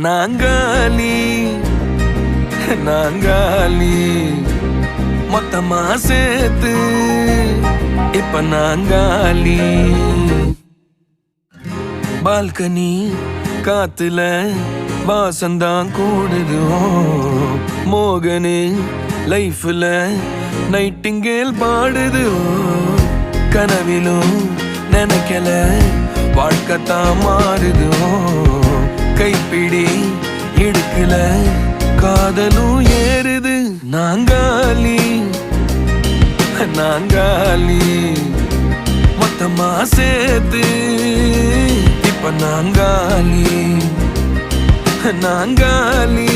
நாங்காலி நாங்காலி மொத்தமா சேர்த்து இப்ப நாங்காலி. பால்கனி காத்துல வாசந்தான் கூடுது. மோகனே லைஃப்ல நைட்டிங்கேல் பாடுது. கனவிலும் நினைக்கல வாழ்க்கைத்தான் மாறுது. கைப்பிடி இடுக்கல காதலும் ஏறுது. நாங்காலி நாங்காலி மொத்தமா சேர்த்து இப்ப நாங்காலி நாங்காலி.